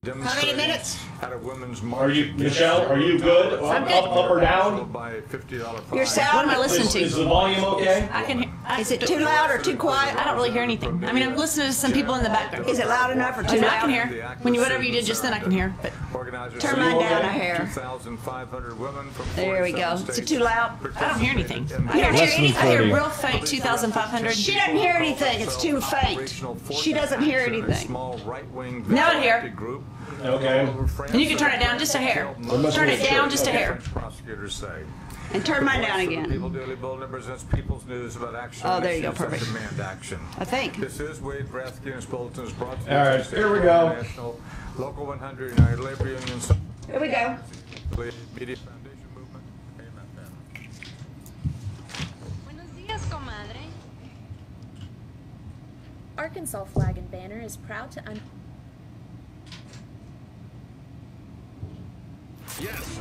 How many minutes? At a women's Are you, Michelle, are you good? Up or down? Your sound. What am I listening to? Is the volume okay? I can hear. Is it too loud or too quiet? I don't really hear anything. I mean, I'm listening to some people in the background. Is it loud enough or too I loud? can hear. When you whatever you did just then, I can hear. But turn mine down a hair. There we go. Is it too loud? I don't hear anything. You don't hear anything? I hear real faint. 2,500. She doesn't hear anything. It's too faint. She doesn't hear anything. Now I hear. Okay. And you can turn it down just a hair. Turn it down just a hair. And turn mine down again. Oh, there you go. Perfect. I think. All right, here we go. Local 100 Labor Union. Here we go. Media Foundation Movement. Buenos días, comadre. Arkansas Flag and Banner is proud to Yes.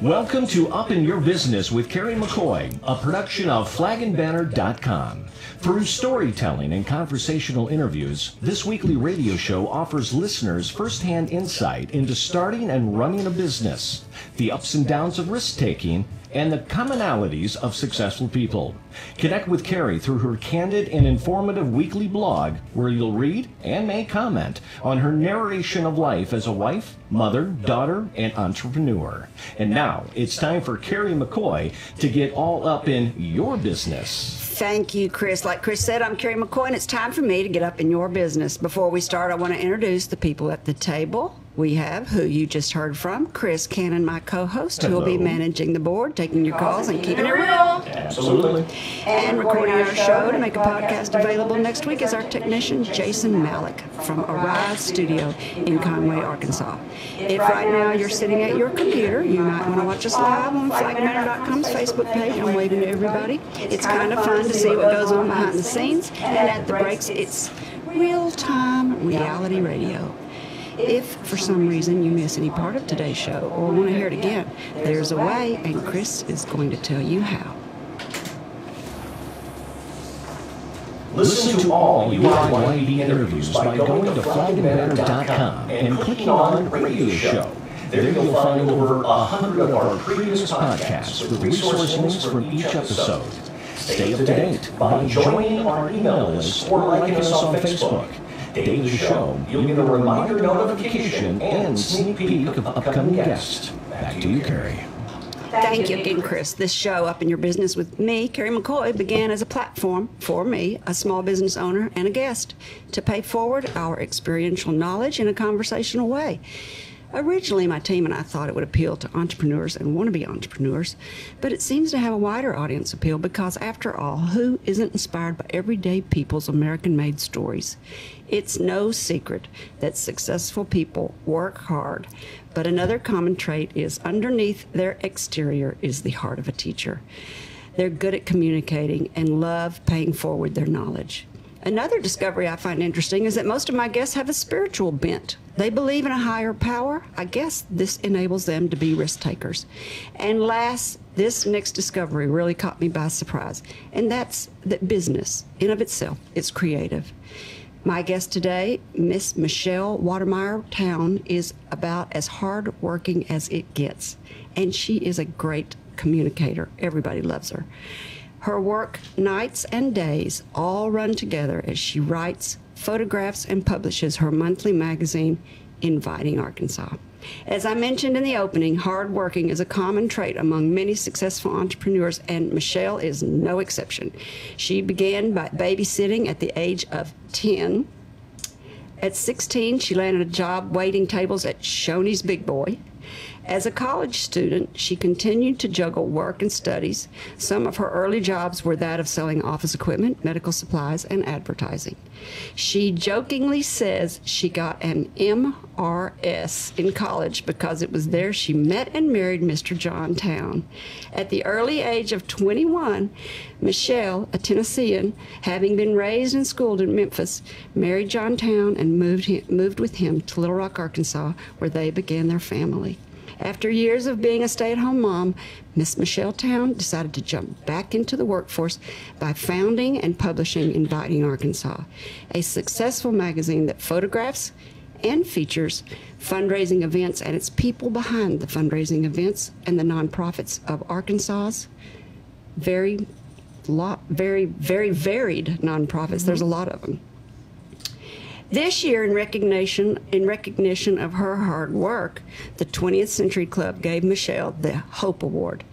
Welcome to Up in Your Business with Kerry McCoy, a production of flagandbanner.com. Through storytelling and conversational interviews, this weekly radio show offers listeners firsthand insight into starting and running a business, the ups and downs of risk-taking, and the commonalities of successful people. Connect with Kerry through her candid and informative weekly blog, where you'll read and may comment on her narration of life as a wife, mother, daughter, and entrepreneur. And now it's time for Kerry McCoy to get all up in your business. Thank you, Chris. Like Chris said, I'm Kerry McCoy, and it's time for me to get up in your business. Before we start, I want to introduce the people at the table. We have, who you just heard from, Chris Cannon, my co-host, who will be managing the board, taking your calls, and keeping it real. Absolutely. And recording our show to make a podcast available next week is our technician, Jason Malik, from Arise Studio in Conway, Arkansas. If right now you're sitting at your computer, you might want to watch us live on flagandbanner.com's Facebook page. I'm waving to everybody. It's kind of fun to see what goes on behind the scenes, and at the breaks, it's real-time reality radio. If, for some reason, you miss any part of today's show or want to hear it again, there's a way, and Chris is going to tell you how. Listen to all UIYD interviews by going to flagandbanner.com and clicking on Radio Show. There you'll find over 100 of our previous podcasts with resource links from each episode. Stay up to date by joining our email list or liking us on Facebook. Daily show, you'll get a reminder notification and sneak peek of upcoming guests. Back to you, Kerry. Thank you again, Chris. This show, Up in Your Business with me, Kerry McCoy, began as a platform for me, a small business owner and a guest, to pay forward our experiential knowledge in a conversational way. Originally, my team and I thought it would appeal to entrepreneurs and wannabe entrepreneurs, but it seems to have a wider audience appeal because, after all, who isn't inspired by everyday people's American-made stories? It's no secret that successful people work hard, but another common trait is underneath their exterior is the heart of a teacher. They're good at communicating and love paying forward their knowledge. Another discovery I find interesting is that most of my guests have a spiritual bent. They believe in a higher power. I guess this enables them to be risk takers. And last, this next discovery really caught me by surprise, and that's that business, in of itself, is creative. My guest today, Miss Michele Towne, is about as hard-working as it gets, and she is a great communicator. Everybody loves her. Her work, nights and days, all run together as she writes, photographs, and publishes her monthly magazine, Inviting Arkansas. As I mentioned in the opening, hard working is a common trait among many successful entrepreneurs, and Michele is no exception. She began by babysitting at the age of 10. At 16, she landed a job waiting tables at Shoney's Big Boy. As a college student, she continued to juggle work and studies. Some of her early jobs were that of selling office equipment, medical supplies, and advertising. She jokingly says she got an MRS in college because it was there she met and married Mr. John Towne. At the early age of 21, Michele, a Tennessean, having been raised and schooled in Memphis, married John Towne and moved with him to Little Rock, Arkansas, where they began their family. After years of being a stay-at-home mom, Miss Michele Towne decided to jump back into the workforce by founding and publishing Inviting Arkansas, a successful magazine that photographs and features fundraising events and its people behind the fundraising events and the nonprofits of Arkansas's very varied nonprofits. There's a lot of them. This year, in recognition of her hard work, the 20th Century Club gave Michele the Hope Award.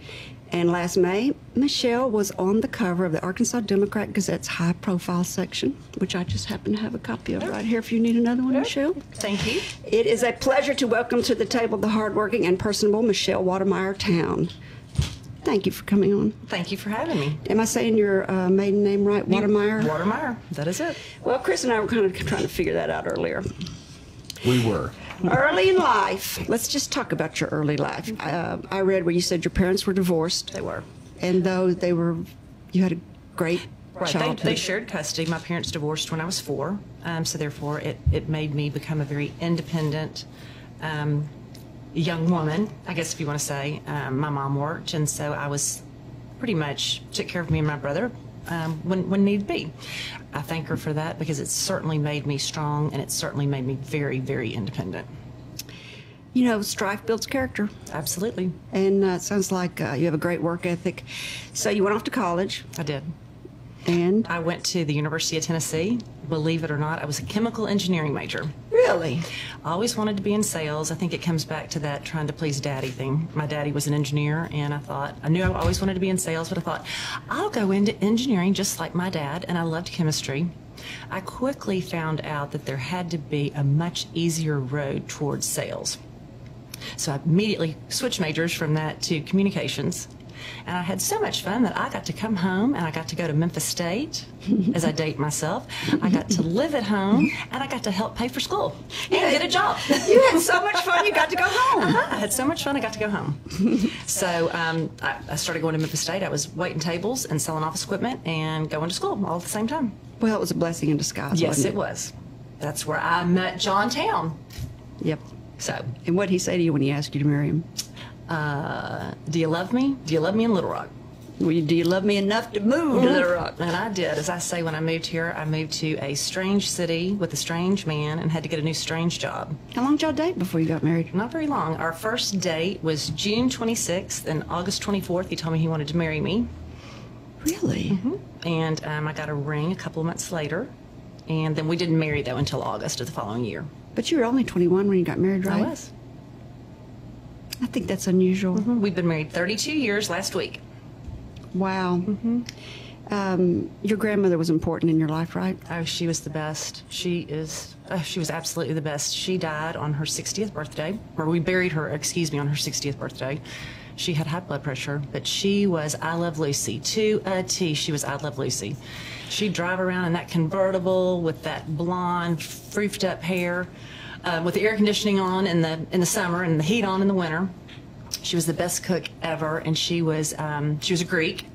And last May, Michele was on the cover of the Arkansas Democrat Gazette's high-profile section, which I just happen to have a copy of right here if you need another one, Michele. Thank you. It is a pleasure to welcome to the table the hardworking and personable Michele Towne. Thank you for coming on. Thank you for having me. Am I saying your maiden name right? Watermeyer? Watermeyer. That is it. Well, Chris and I were kind of trying to figure that out earlier. We were. Early in life. Let's just talk about your early life. I read where you said your parents were divorced. They were. And though you had a great childhood. They shared custody. My parents divorced when I was 4. So therefore, it made me become a very independent young woman, I guess if you want to say. My mom worked, and so I was pretty much took care of me and my brother when need be. I thank her for that because it certainly made me strong, and it certainly made me very, very independent. You know, strife builds character. Absolutely. And it sounds like you have a great work ethic. So you went off to college. I did. And? I went to the University of Tennessee. Believe it or not, I was a chemical engineering major. Really? I always wanted to be in sales. I think it comes back to that trying to please daddy thing. My daddy was an engineer, and I knew I always wanted to be in sales, but I thought, I'll go into engineering just like my dad, and I loved chemistry. I quickly found out that there had to be a much easier road towards sales. So I immediately switched majors from that to communications. And I had so much fun that I got to come home and I got to go to Memphis State, as I date myself. I got to live at home and I got to help pay for school and get a job. You had so much fun you got to go home. I had so much fun I got to go home. So I started going to Memphis State. I was waiting tables and selling office equipment and going to school all at the same time. Well, it was a blessing in disguise, Yes, wasn't it was. That's where I met John Towne. Yep. So, and what did he say to you when he asked you to marry him? do you love me? Do you love me in Little Rock? Well, do you love me enough to move to Little Rock? And I did. As I say, when I moved here, I moved to a strange city with a strange man and had to get a new strange job. How long did y'all date before you got married? Not very long. Our first date was June 26th, and August 24th, he told me he wanted to marry me. Really? Mm-hmm. And I got a ring a couple of months later, and then we didn't marry, though, until August of the following year. But you were only 21 when you got married, right? I was. I think that's unusual. Mm-hmm. We've been married 32 years last week. Wow. Mm-hmm. Your grandmother was important in your life, right? Oh, she was the best. She was absolutely the best. She died on her 60th birthday, or we buried her, excuse me, on her 60th birthday. She had high blood pressure, but she was I Love Lucy. To a T, she was I Love Lucy. She'd drive around in that convertible with that blonde, froofed up hair, with the air conditioning on in the summer and the heat on in the winter. She was the best cook ever, and she was a Greek,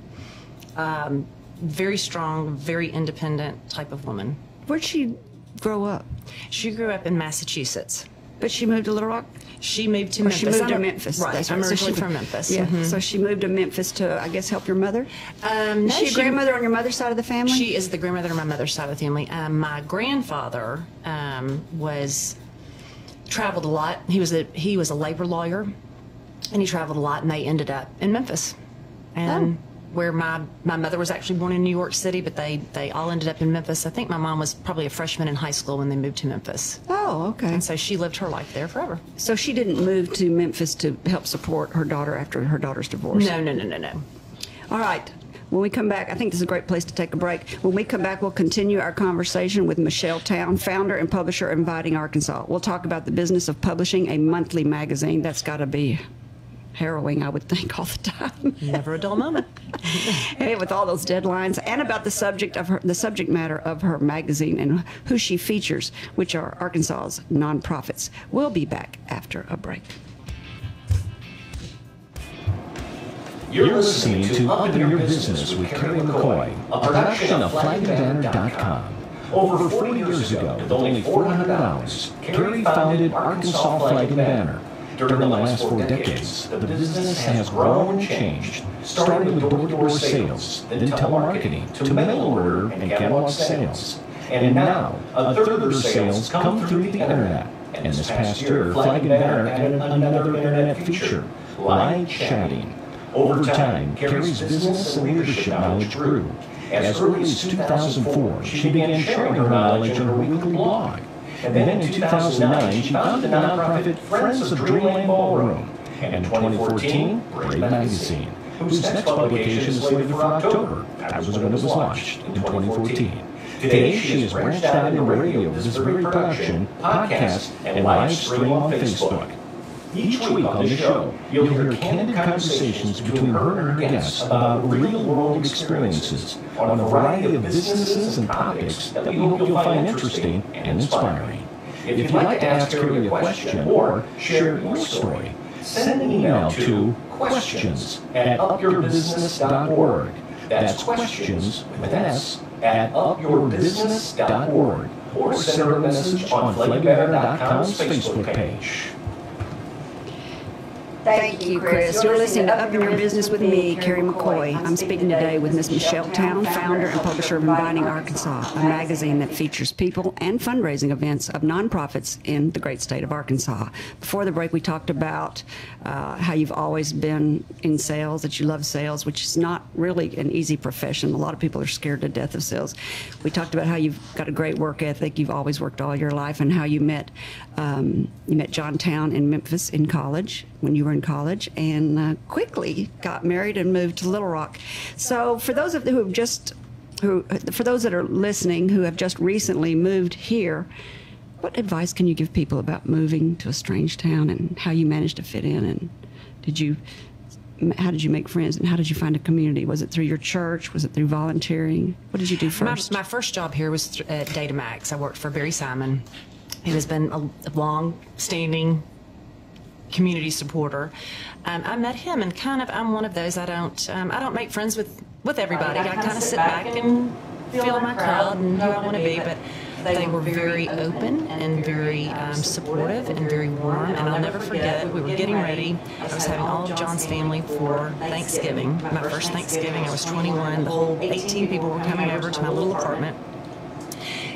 very strong, very independent type of woman. Where'd she grow up? She grew up in Massachusetts. But she moved to Little Rock? She moved to Memphis. She moved to Memphis. Right. That's I'm right. originally from Memphis. Yeah. Mm-hmm. So she moved to Memphis to, I guess, help your mother? No, is she a grandmother on your mother's side of the family? She is the grandmother on my mother's side of the family. My grandfather traveled a lot. He was a labor lawyer, and he traveled a lot, and they ended up in Memphis. And where my mother was actually born in New York City, but they all ended up in Memphis. I think my mom was probably a freshman in high school when they moved to Memphis. Oh, okay. And so she lived her life there forever. So she didn't move to Memphis to help support her daughter after her daughter's divorce? No. All right. When we come back, I think this is a great place to take a break. When we come back, we'll continue our conversation with Michele Towne, founder and publisher of Inviting Arkansas. We'll talk about the business of publishing a monthly magazine. That's got to be harrowing, I would think, all the time. Never a dull moment. Hey, with all those deadlines, and about the subject matter of her magazine and who she features, which are Arkansas's nonprofits. We'll be back after a break. You're listening to Up in Your Business with Kerry McCoy, a production of flagandbanner.com. Over 40 years ago, with only $400, Kerry founded Arkansas Flag and Banner, During the last 4 decades, the business has grown and changed, starting with door-to-door sales, then telemarketing, to mail order and catalog sales. And now, a third of their sales come through the internet. And this past year, Flag and Banner added another internet feature, live chatting. Over time, Kerry's business and leadership knowledge grew. As early as 2004, she began sharing her knowledge on her weekly blog. And then in 2009, she founded the nonprofit Friends of Dreamland Ballroom. And in 2014, Brave Magazine, whose next publication is slated for October. That was when it was launched in 2014. Today, she has branched out into radio with this very production, podcast, and live stream on Facebook. Each week on the show, you'll hear candid conversations between her and her guests about real-world experiences on a variety of businesses and topics that we hope you'll find interesting and inspiring. If you'd like to ask Kerry a question or share your story, send an email to questions@upyourbusiness.org. That's questions with an S at upyourbusiness.org, or send her a message on flagandbanner.com's Facebook page. Thank you, Chris. You're listening to Up in Your Business with me, Kerry McCoy. I'm speaking today with Miss Michele Towne, founder and publisher of Inviting Arkansas, a magazine that features people and fundraising events of nonprofits in the great state of Arkansas. Before the break, we talked about how you've always been in sales, that you love sales, which is not really an easy profession. A lot of people are scared to death of sales. We talked about how you've got a great work ethic. You've always worked all your life, and how you met John Towne in Memphis in college, when you were in college, and quickly got married and moved to Little Rock. So for those of who have just, for those that are listening who have just recently moved here, what advice can you give people about moving to a strange town and how you managed to fit in? And how did you make friends, and how did you find a community? Was it through your church? Was it through volunteering? What did you do first? My first job here was at Datamax. I worked for Barry Simon, who has been a long-standing community supporter. I met him, and I'm one of those, I don't make friends with everybody. I kind of sit back and feel my crowd and who I want to be, but they were very open and very supportive and very warm, and I'll never forget, we were getting ready. I was having all of John's family for Thanksgiving, my first Thanksgiving. I was 21. The whole 18 people were coming over to my little apartment.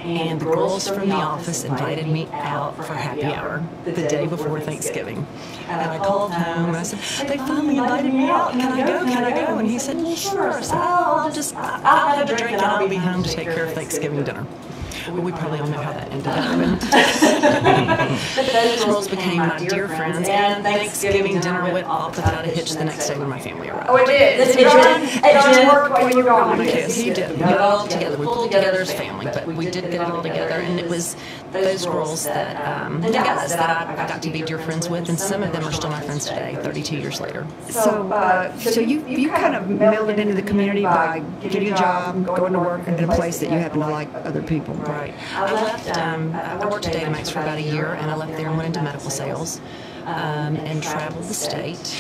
And the girls from the office invited me out for happy hour the day before Thanksgiving. And I called home and I said, they finally invited me out. Can I go? Can I go? And he said, well, sure. I said, I'll have a drink and I'll be home to take care of Thanksgiving dinner. We probably all know how that ended up. But those girls became my dear friends, and Thanksgiving dinner went off without a hitch the next day when my family arrived. Oh, it did. John worked while you were gone. Yes, he did. We got it all together. We pulled together as family, but we did get it all together, and it was those girls that, and guys that I got to be dear friends with, and some of them are still my friends today, 32 years later. So you kind of melded into the community by getting a job, going to work in a place that you happen to like other people. Right. I left, I worked at Datamax for about a year, and I left there and went into medical sales and traveled the state.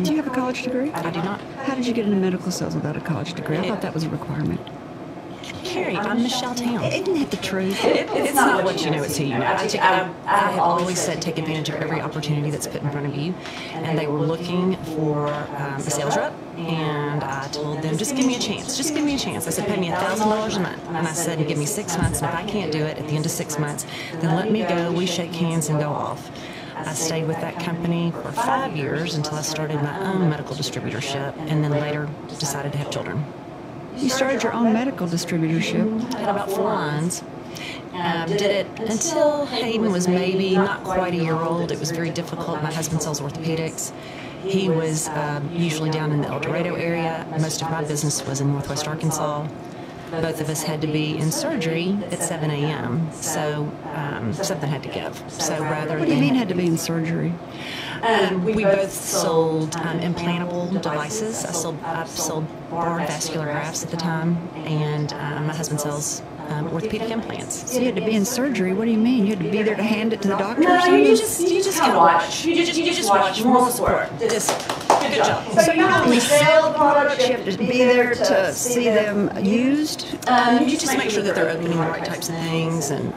Do you have a college degree? I do not. How did you get into medical sales without a college degree? I thought that was a requirement. Kerry, I'm Michele Towne. Isn't that the truth? It's not what you know, it's who you know. I have always said take advantage of every opportunity that's put in front of you. And they were looking for a sales rep, and I told them, just give me a chance. Just give me a chance. I said, pay me $1,000 a month. And I said, give me 6 months, and if I can't do it at the end of 6 months, then let me go, we shake hands and go off. I stayed with that company for 5 years until I started my own medical distributorship, and then later decided to have children. You started your own medical distributorship. I had about 4 lines. Did it until Hayden was maybe not quite a year old. It was very difficult. My husband sells orthopedics. He was usually down in the El Dorado area. Most of my business was in Northwest Arkansas. Both of us had to be in surgery at 7 a.m., so something had to give. So rather What do you mean had to be in surgery? We both sold implantable devices. I sold barred vascular grafts at the time, and my husband sells orthopedic implants. So you had to be in surgery. What do you mean? You had to be there to hand it to the doctor? No, you just kind of watch. You just watch. Moral support. Just good job. So you not only sell the products, you have to be there to see them used? You just make sure that they're opening the right types of things, and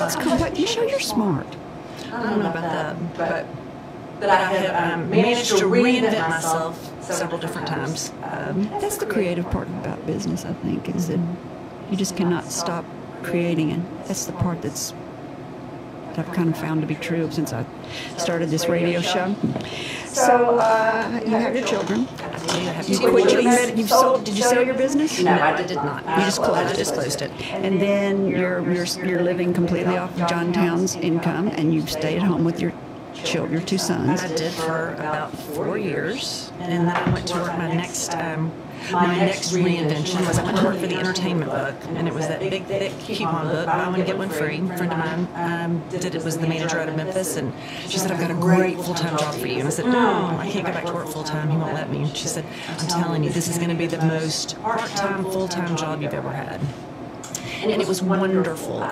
It's complex. You show you're smart. I don't know about that, but I have managed to reinvent myself several different times. That's the creative part about business, I think, is that you just cannot stop creating, and that's the part that I've kind of found to be true since I started this radio show. So you have your children. You quit your did you sell your business? No, I did not. You just closed I just closed it. And then you're living completely off of John Town's income, and you stayed at home with your children, your two sons. I did for about 4 years, and then I went to work. My next reinvention was I went to work for the entertainment book, and it was that big, thick coupon book, buy one, get one free. A friend of mine was the manager out of Memphis, and she said, I've got a great full-time job for you. And I said, no, I can't go back to work full-time. He won't let me. And she said, I'm telling you, this is going to be the most part-time, full-time job you've ever had. And it was wonderful.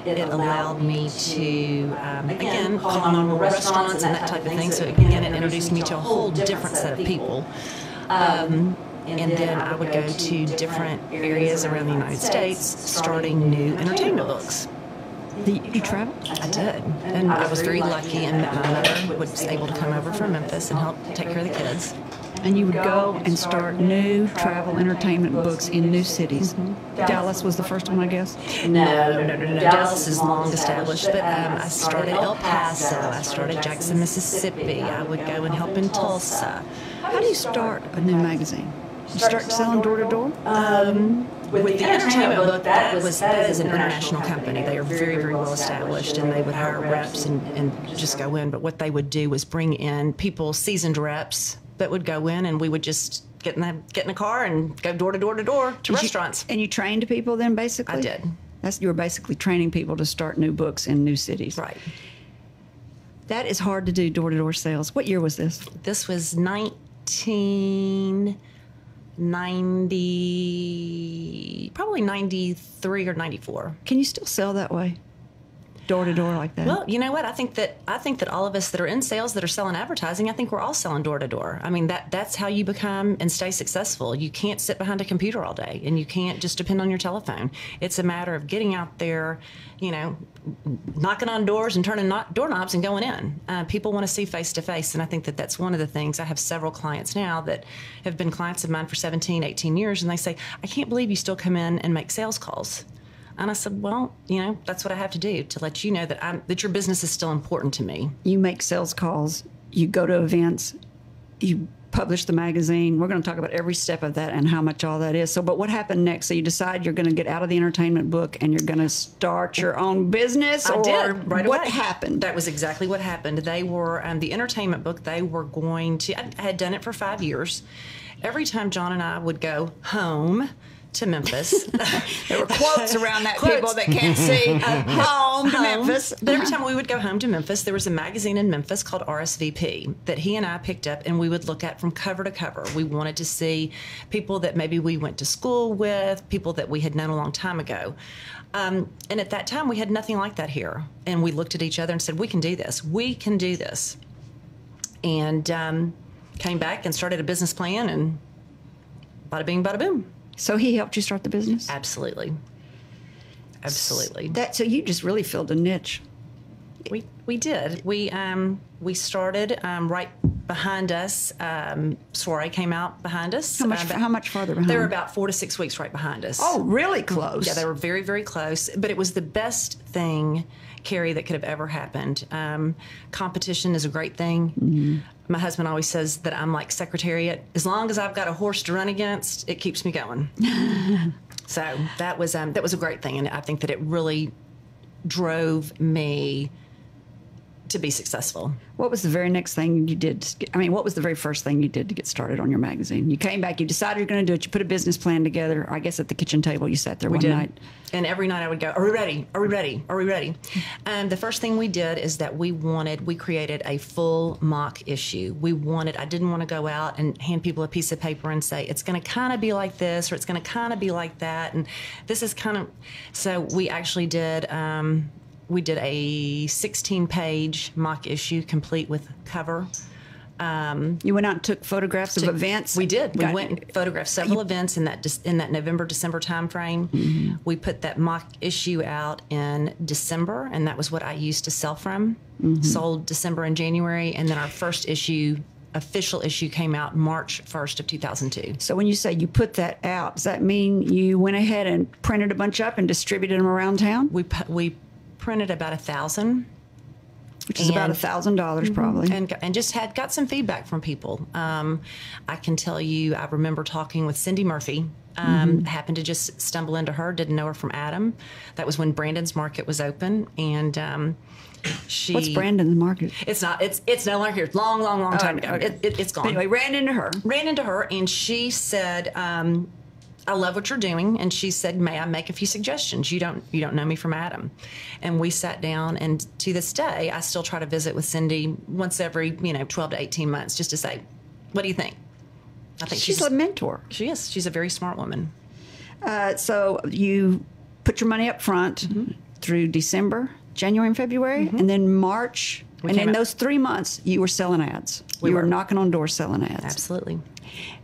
It allowed me to, again, call on more restaurants and that type of thing. So again, it introduced me to a whole different set of people. And then I would go to different areas around the United States, starting new entertainment books. You travel? I did. And I was very lucky in that my mother was able to come over from Memphis and help take care of the kids. And you would go and start new travel entertainment books in new cities. Dallas was the first one, I guess? No. Dallas is long established, but I started El Paso. I started Jackson, Mississippi. I would go and help in Tulsa. How do you start a new magazine? You start selling door to door? With the entertainment book, that is an international company. They are very, very well established, and they would hire reps and just go in. But what they would do was bring in people, seasoned reps, that would go in, and we would just get in a car and go door to door to restaurants. And you trained people then, basically? I did. You were basically training people to start new books in new cities. Right. That is hard to do, door-to-door sales. What year was this? This was 1990, probably 93 or 94. Can you still sell that way? Door to door like that? Well, you know what? I think that all of us that are in sales that are selling advertising, I think we're all selling door to door. I mean, that's how you become and stay successful. You can't sit behind a computer all day, and you can't just depend on your telephone. It's a matter of getting out there, knocking on doors and turning doorknobs and going in. People want to see face to face, and I think that that's one of the things. I have several clients now that have been clients of mine for 17, 18 years, and they say, I can't believe you still come in and make sales calls. And I said, well, that's what I have to do to let you know that your business is still important to me. You make sales calls, you go to events, you publish the magazine. We're going to talk about every step of that and how much all that is. But what happened next? So you decide you're going to get out of the entertainment book and you're going to start your own business? I did, right away. What happened? That was exactly what happened. They were, the entertainment book, they were going to, I had done it for 5 years. Every time John and I would go home to Memphis. There were quotes around that, people that can't see. Home to Memphis. But every time we would go home to Memphis, there was a magazine in Memphis called RSVP that he and I picked up, and we would look at from cover to cover. We wanted to see people that maybe we went to school with, people that we had known a long time ago. And at that time, we had nothing like that here. And we looked at each other and said, we can do this. We can do this. And came back and started a business plan, and bada bing, bada boom. So he helped you start the business? Absolutely. So you just really filled a niche. We did. We started right behind us. Soiree came out behind us. How much farther behind? They were about 4 to 6 weeks right behind us. Oh, really close? Yeah, they were very, very close. But it was the best thing, Kerry, that could have ever happened. Competition is a great thing. Mm-hmm. My husband always says that I'm like Secretariat. As long as I've got a horse to run against, it keeps me going. So that was a great thing, and I think that it really drove me to be successful. What was the very next thing you did? What was the very first thing you did to get started on your magazine? You came back, you decided you're going to do it, you put a business plan together. I guess at the kitchen table you sat there one night. And every night I would go, are we ready? Are we ready? Are we ready? And the first thing we did is that we created a full mock issue. I didn't want to go out and hand people a piece of paper and say, it's going to kind of be like this, or it's going to kind of be like that. And this is kind of, so we actually did, we did a 16-page mock issue complete with cover. You went out and took photographs of events? We did. We went and photographed several events in that November, December time frame. We put that mock issue out in December, and that was what I used to sell from. Sold December and January, and then our first official issue came out March 1st of 2002. So when you say you put that out, does that mean you went ahead and printed a bunch up and distributed them around town? We printed about 1,000. Which is about $1,000 probably. And just got some feedback from people. I can tell you, I remember talking with Cindy Murphy. Happened to just stumble into her, didn't know her from Adam. That was when Brandon's Market was open. And What's Brandon's Market? It's not. It's no longer here. Long time ago. Okay. It's gone. But anyway, ran into her, and she said, I love what you're doing. And she said, may I make a few suggestions? You don't know me from Adam. And we sat down, and to this day, I still try to visit with Cindy once every, 12 to 18 months just to say, what do you think? I think she's a mentor. She is. She's a very smart woman. So you put your money up front through December, January and February, and then March. And in those 3 months, you were selling ads. You were knocking on doors selling ads. Absolutely.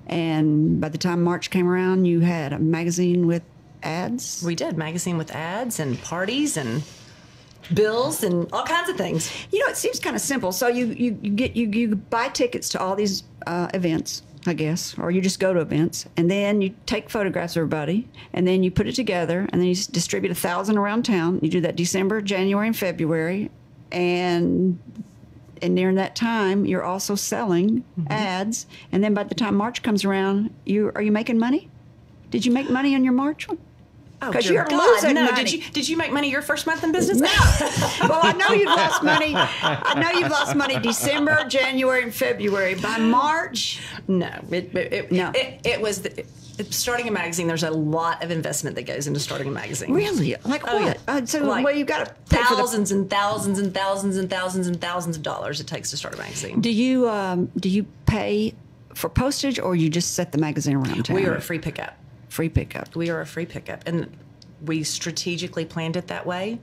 And by the time March came around, you had a magazine with ads? We did. Magazine with ads and parties and bills and all kinds of things. It seems kind of simple. So you buy tickets to all these events, I guess, or you just go to events, and then you take photographs of everybody, and then you put it together, and then you distribute 1,000 around town. You do that December, January, and February, and during that time, you're also selling ads. And then by the time March comes around, are you making money? Did you make money on your March one? Because you're losing no. money. Did you make money your first month in business? No. Well, I know you've lost money. December, January, and February. By March, no. No. It was starting a magazine. There's a lot of investment that goes into starting a magazine. Really? Like what? Yeah. You've got to pay thousands and thousands and thousands and thousands and thousands of dollars it takes to start a magazine. Do you pay for postage, or you just set the magazine around town? We are a free pickup. Free pickup. We are a free pickup, and we strategically planned it that way.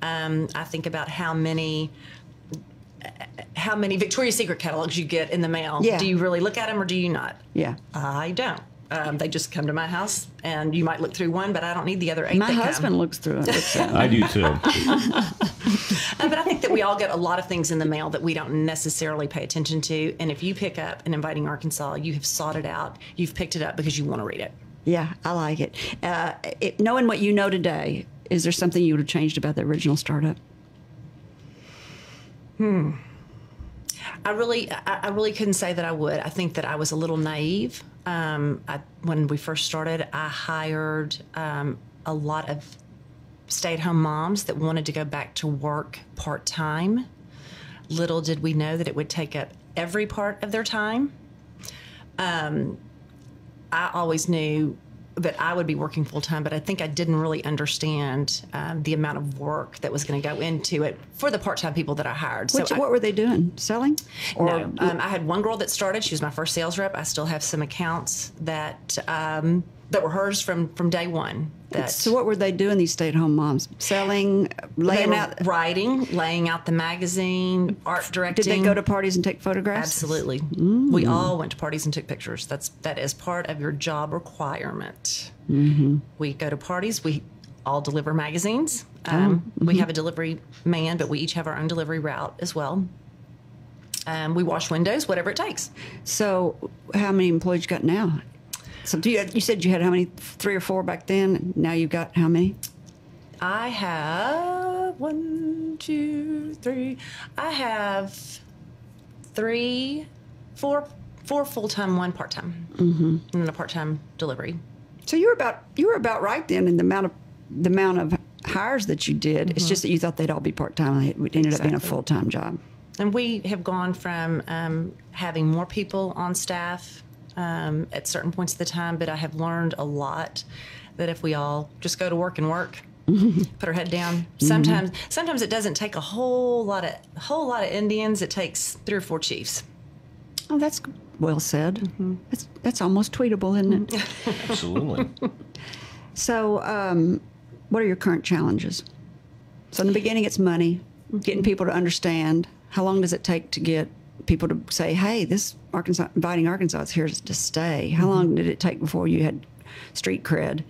I think about how many Victoria's Secret catalogs you get in the mail. Yeah. Do you really look at them, or do you not? Yeah. I don't. They just come to my house, and you might look through one, but I don't need the other 8 My that come. husband looks through it. I do too. But I think that we all get a lot of things in the mail that we don't necessarily pay attention to. And if you pick up an Inviting Arkansas, you have sought it out. You've picked it up because you want to read it. Yeah, I like it. Knowing what you know today, is there something you would have changed about the original startup? I really couldn't say that I would. I think that I was a little naive. When we first started, I hired a lot of stay-at-home moms that wanted to go back to work part-time. Little did we know that it would take up every part of their time. I always knew that I would be working full-time, but I think I didn't really understand the amount of work that was going to go into it for the part-time people that I hired. What were they doing? Selling? No. I had one girl that started. She was my first sales rep. I still have some accounts that were hers from day one. So what were they doing, these stay-at-home moms? Selling, laying out? Writing, laying out the magazine, art directing. Did they go to parties and take photographs? Absolutely. We all went to parties and took pictures. That is part of your job requirement. We go to parties. We all deliver magazines. We have a delivery man, but we each have our own delivery route as well. We wash windows, whatever it takes. So how many employees you got now? So you said you had how many? 3 or 4 back then. Now you've got how many? I have 1, 2, 3. I have 4 full-time, 1 part-time, and then a part-time delivery. So you were about right then in the amount of hires that you did. It's just that you thought they'd all be part-time. It ended up being a full-time job. And we have gone from having more people on staff at certain points of the time, but I have learned a lot that if we all just go to work and work, put our head down. Sometimes it doesn't take a whole lot of Indians. It takes 3 or 4 chiefs. Oh, that's well said. That's almost tweetable, isn't it? Absolutely. So, what are your current challenges? So, in the beginning, it's money, getting people to understand. How long does it take to get people to say, hey, this Arkansas, Inviting Arkansas is here to stay? How long did it take before you had street cred?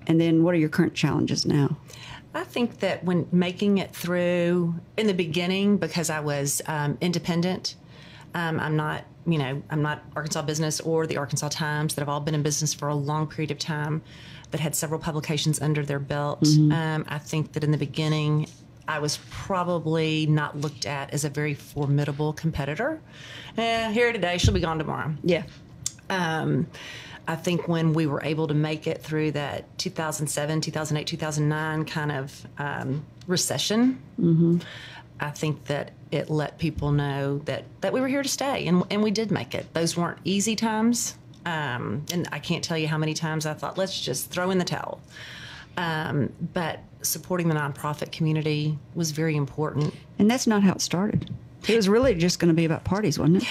And then what are your current challenges now? I think that when making it through in the beginning, because I was independent, I'm not Arkansas Business or the Arkansas Times that have all been in business for a long period of time, that had several publications under their belt. I think that in the beginning, I was probably not looked at as a very formidable competitor. Here today, she'll be gone tomorrow. Yeah. I think when we were able to make it through that 2007, 2008, 2009 kind of recession, I think that it let people know that we were here to stay, and we did make it. Those weren't easy times, and I can't tell you how many times I thought, let's just throw in the towel. But supporting the nonprofit community was very important. And that's not how it started. It was really just going to be about parties, wasn't it?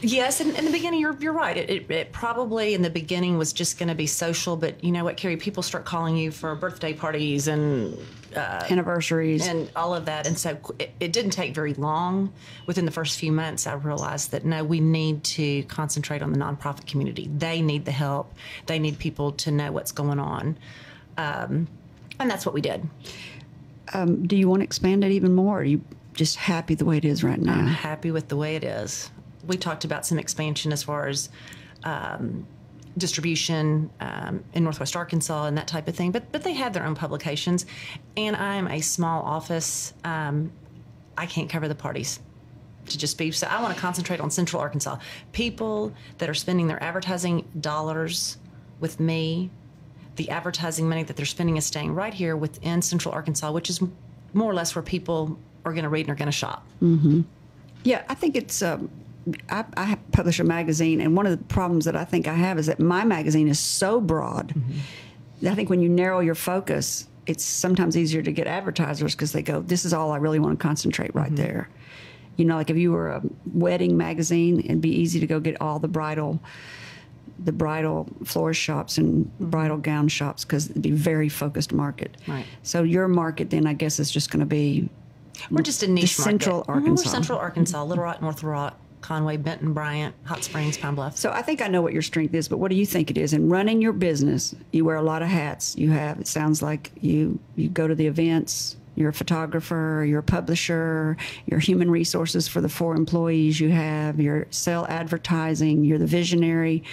Yes, in the beginning, you're right. It probably in the beginning was just going to be social, but you know what, Kerry, people start calling you for birthday parties and anniversaries and all of that. And so it didn't take very long. Within the first few months, I realized that, no, we need to concentrate on the nonprofit community. They need the help. They need people to know what's going on. And that's what we did. Do you want to expand it even more? Or are you just happy the way it is right now? I'm happy with the way it is. We talked about some expansion as far as distribution in Northwest Arkansas and that type of thing, but they have their own publications, and I'm a small office. I can't cover the parties to just be, so I want to concentrate on Central Arkansas. People that are spending their advertising dollars with me, the advertising money that they're spending is staying right here within Central Arkansas, which is more or less where people are going to read and are going to shop. Yeah, I think it's... I publish a magazine, and one of the problems that I think I have is that my magazine is so broad that I think when you narrow your focus, it's sometimes easier to get advertisers because they go, this is all I really want to concentrate right there. You know, like if you were a wedding magazine, it'd be easy to go get all the bridal florist shops and bridal gown shops because it'd be a very focused market. Right. So your market then, I guess, is just going to be... We're just a niche market. Central Arkansas. We're Central Arkansas, Little Rock, North Little Rock, Conway, Benton, Bryant, Hot Springs, Pine Bluff. So I think I know what your strength is, but what do you think it is? In running your business, you wear a lot of hats. It sounds like you go to the events, you're a photographer, you're a publisher, you're human resources for the 4 employees you have, you're sell advertising, you're the visionary.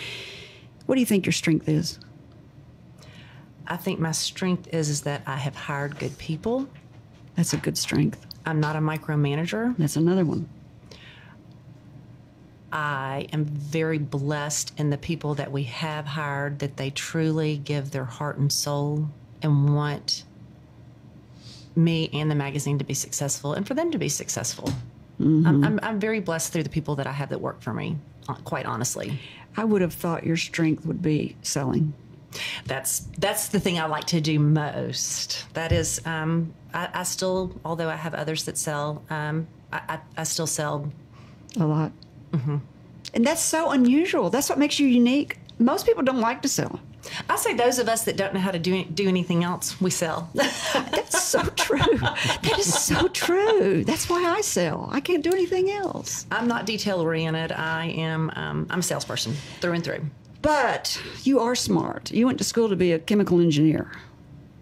What do you think your strength is? I think my strength is that I have hired good people. That's a good strength. I'm not a micromanager. That's another one. I am very blessed in the people that we have hired, that they truly give their heart and soul and want me and the magazine to be successful and for them to be successful. I'm very blessed through the people that I have that work for me, quite honestly. I would have thought your strength would be selling. That's the thing I like to do most. That is, I still, although I have others that sell, I still sell a lot. And that's so unusual. That's what makes you unique. Most people don't like to sell. I say those of us that don't know how to do anything else, we sell. That's so true. That is so true. That's why I sell. I can't do anything else. I'm not detail oriented. I'm a salesperson through and through. But you are smart. You went to school to be a chemical engineer.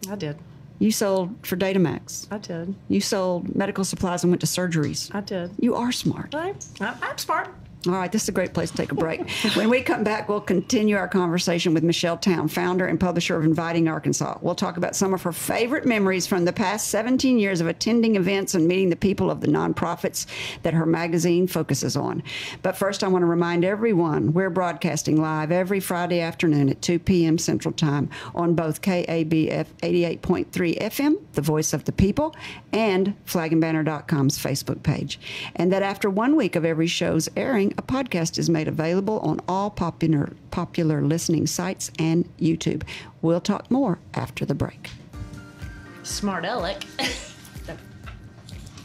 I did. You sold for Datamax. I did. You sold medical supplies and went to surgeries. I did. You are smart. I'm smart. All right, this is a great place to take a break. When we come back, we'll continue our conversation with Michele Towne, founder and publisher of Inviting Arkansas. We'll talk about some of her favorite memories from the past 17 years of attending events and meeting the people of the nonprofits that her magazine focuses on. But first, I want to remind everyone we're broadcasting live every Friday afternoon at 2 p.m. Central Time on both KABF 88.3 FM, the voice of the people, and flagandbanner.com's Facebook page. And that after 1 week of every show's airing, a podcast is made available on all popular listening sites and YouTube. We'll talk more after the break. Smart aleck.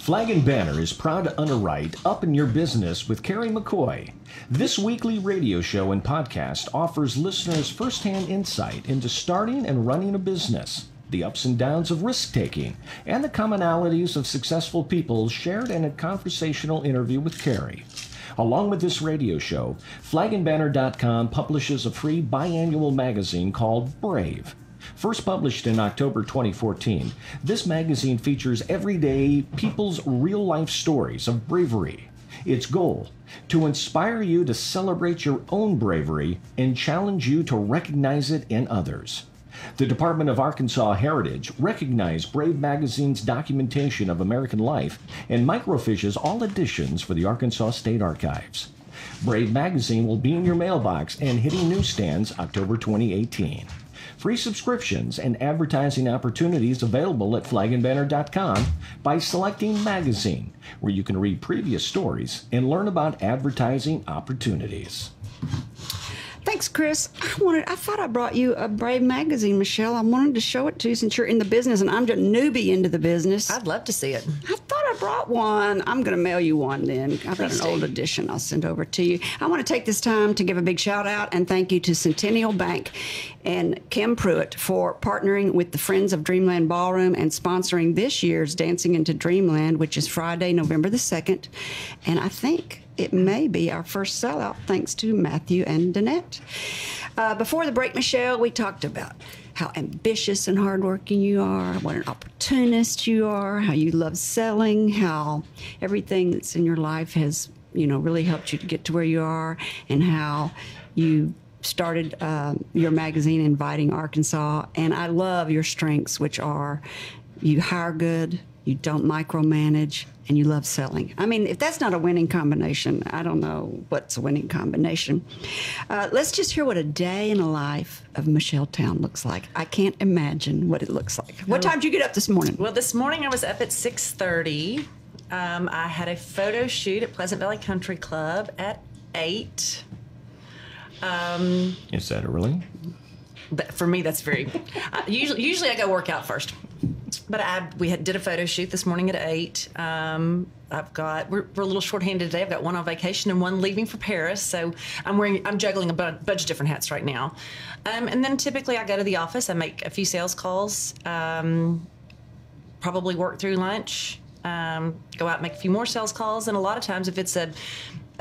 Flag and Banner is proud to underwrite Up in Your Business with Kerry McCoy. This weekly radio show and podcast offers listeners firsthand insight into starting and running a business, the ups and downs of risk-taking, and the commonalities of successful people shared in a conversational interview with Kerry. Along with this radio show, flagandbanner.com publishes a free biannual magazine called Brave. First published in October 2014, this magazine features everyday people's real-life stories of bravery. Its goal, to inspire you to celebrate your own bravery and challenge you to recognize it in others. The Department of Arkansas Heritage recognized Brave Magazine's documentation of American life and microfiches all editions for the Arkansas State Archives. Brave Magazine will be in your mailbox and hitting newsstands October 2018. Free subscriptions and advertising opportunities available at flagandbanner.com by selecting Magazine, where you can read previous stories and learn about advertising opportunities. Thanks, Chris. I thought I brought you a Brave magazine, Michelle. I wanted to show it to you since you're in the business, and I'm just a newbie into the business. I'd love to see it. I thought I brought one. I'm going to mail you one then. I've got an old edition I'll send over to you. I want to take this time to give a big shout out and thank you to Centennial Bank and Kim Pruitt for partnering with the Friends of Dreamland Ballroom and sponsoring this year's Dancing into Dreamland, which is Friday, November the 2nd. And I think it may be our first sellout, thanks to Matthew and Danette. Before the break, Michelle, we talked about how ambitious and hardworking you are, what an opportunist you are, how you love selling, how everything that's in your life has, really helped you to get to where you are, and how you started your magazine Inviting Arkansas. And I love your strengths, which are you hire good, you don't micromanage, and you love selling. I mean, if that's not a winning combination, I don't know what's a winning combination. Let's just hear what a day in the life of Michele Towne looks like. I can't imagine what it looks like. What time did you get up this morning? Well, this morning I was up at 6:30. I had a photo shoot at Pleasant Valley Country Club at 8. Is that early? But for me, that's very. Usually I go work out first. But we did a photo shoot this morning at 8. We're a little shorthanded today. I've got one on vacation and one leaving for Paris. So I'm juggling a bunch of different hats right now. And then typically I go to the office. I make a few sales calls, probably work through lunch, go out and make a few more sales calls. And a lot of times if it's a